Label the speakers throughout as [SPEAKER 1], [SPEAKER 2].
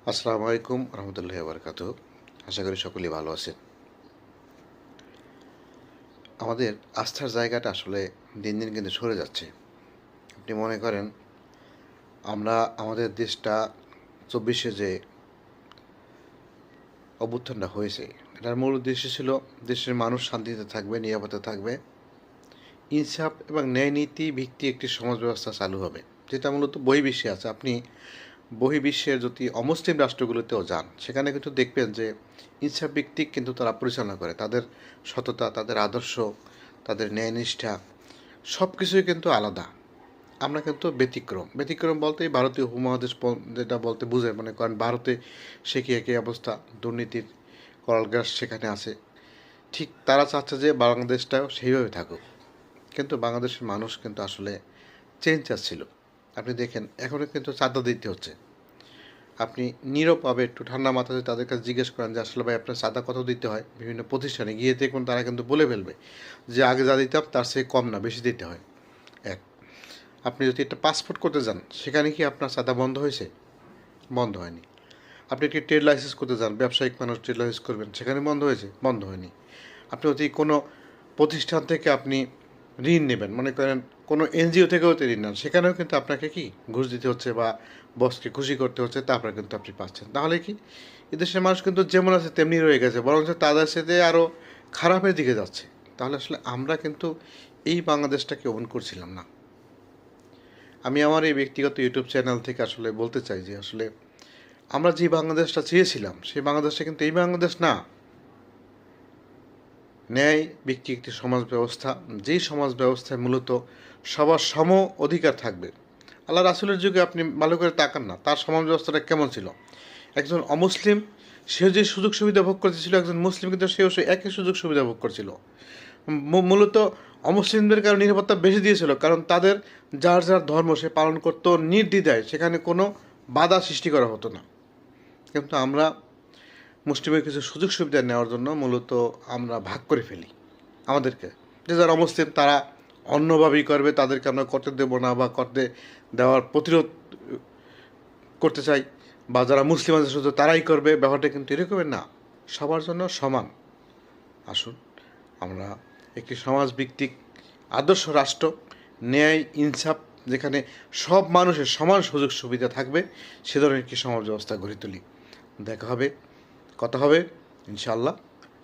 [SPEAKER 1] আসসালামু আলাইকুম রহমতুল্লাহি ওয়া বারাকাতুহু। আশা করি সকলেই ভালো আছেন। আমাদের আস্থার জায়গাটা আসলে দিন দিন কিন্তু সরে যাচ্ছে। আপনি মনে করেন আমরা আমাদের দেশটা ২৪শে যে অভ্যুত্থানটা হয়েছে, এটার মূল উদ্দেশ্য ছিল দেশের মানুষ শান্তিতে থাকবে, নিরাপদে থাকবে, ইনসাফ এবং ন্যায় নীতি ভিত্তিক একটি সমাজ ব্যবস্থা চালু হবে, যেটা মূলত বহির্বিশ্বে আছে। আপনি বহির্বিশ্বের যদি অমুসলিম রাষ্ট্রগুলোতেও যান, সেখানে কিন্তু দেখবেন যে ইনসাফ ভিত্তিক কিন্তু তারা পরিচালনা করে। তাদের সততা, তাদের আদর্শ, তাদের ন্যায়নিষ্ঠা সব কিছুই কিন্তু আলাদা। আমরা কিন্তু ব্যতিক্রম। ব্যতিক্রম বলতে এই ভারতীয় উপমহাদেশ যেটা বলতে বোঝায়, মনে করেন ভারতে সে কি একই অবস্থা, দুর্নীতির করালগ্রাস সেখানে আছে। ঠিক তারা চাচ্ছে যে বাংলাদেশটাও সেইভাবে থাকুক। কিন্তু বাংলাদেশের মানুষ কিন্তু আসলে চেঞ্জ চাচ্ছিল। আপনি দেখেন এখনও কিন্তু চাঁদা দিতে হচ্ছে। আপনি নীরবভাবে একটু ঠান্ডা মাথায় তাদের কাছে জিজ্ঞেস করেন যে আসলে ভাই আপনার চাঁদা কত দিতে হয়, বিভিন্ন প্রতিষ্ঠানে গিয়ে দেখুন তারা কিন্তু বলে ফেলবে যে আগে যা দিতাম তার চেয়ে কম না, বেশি দিতে হয়। এক, আপনি যদি একটা পাসপোর্ট করতে যান, সেখানে কি আপনার চাঁদা বন্ধ হয়েছে? বন্ধ হয়নি। আপনি একটি ট্রেড লাইসেন্স করতে যান, ব্যবসায়িক মানুষ ট্রেড লাইসেন্স করবেন, সেখানে বন্ধ হয়েছে? বন্ধ হয়নি। আপনি যদি কোনো প্রতিষ্ঠান থেকে আপনি ঋণ নেবেন, মনে করেন কোনো এনজিও থেকেও তো ঋণ নেন, সেখানেও কিন্তু আপনাকে কি ঘুষ দিতে হচ্ছে বা বসকে খুশি করতে হচ্ছে, তারপরে কিন্তু আপনি পাচ্ছেন। তাহলে কি এদেশের মানুষ কিন্তু যেমন আছে তেমনি রয়ে গেছে, বরং তাদের সাথে আরও খারাপের দিকে যাচ্ছে। তাহলে আসলে আমরা কিন্তু এই বাংলাদেশটাকে ওন করছিলাম না। আমি আমার এই ব্যক্তিগত ইউটিউব চ্যানেল থেকে আসলে বলতে চাই যে আসলে আমরা যে বাংলাদেশটা চেয়েছিলাম, সেই বাংলাদেশটা কিন্তু এই বাংলাদেশ না। ন্যায় ভিত্তিক একটি সমাজ ব্যবস্থা, যেই সমাজ ব্যবস্থায় মূলত সবার সম অধিকার থাকবে। আল্লাহ রাসুলের যুগে আপনি ভালো করে তাকান না, তার সমাজ ব্যবস্থাটা কেমন ছিল। একজন অমুসলিম সেও যে সুযোগ সুবিধা ভোগ করতেছিল, একজন মুসলিম কিন্তু সেও সে একই সুযোগ সুবিধা ভোগ করছিল। মূলত অমুসলিমদের কারণে নিরাপত্তা বেশি দিয়েছিল, কারণ তাদের যার যার ধর্ম সে পালন করতো নির্দ্বিধায়, সেখানে কোনো বাধা সৃষ্টি করা হতো না। কিন্তু আমরা মুসলিমের কিছু সুযোগ সুবিধা নেওয়ার জন্য মূলত আমরা ভাগ করে ফেলি আমাদেরকে, যে যারা অমুসলিম তারা অন্যভাবেই করবে, তাদেরকে আমরা করতে দেবো না বা করতে দেওয়ার প্রতিরোধ করতে চাই, বা যারা মুসলিম আছে শুধু তারাই করবে। ব্যাপারটা কিন্তু এরকমের না, সবার জন্য সমান। আসুন আমরা একটি সমাজভিত্তিক আদর্শ রাষ্ট্র, ন্যায় ইনসাফ, যেখানে সব মানুষের সমান সুযোগ সুবিধা থাকবে, সে ধরনের একটি সমাজ ব্যবস্থা গড়ে তুলি। দেখা হবে, কথা হবে ইনশাআল্লাহ।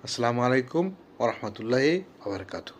[SPEAKER 1] আসসালামু আলাইকুম ওয়া রাহমাতুল্লাহি ওয়া বারাকাতুহু।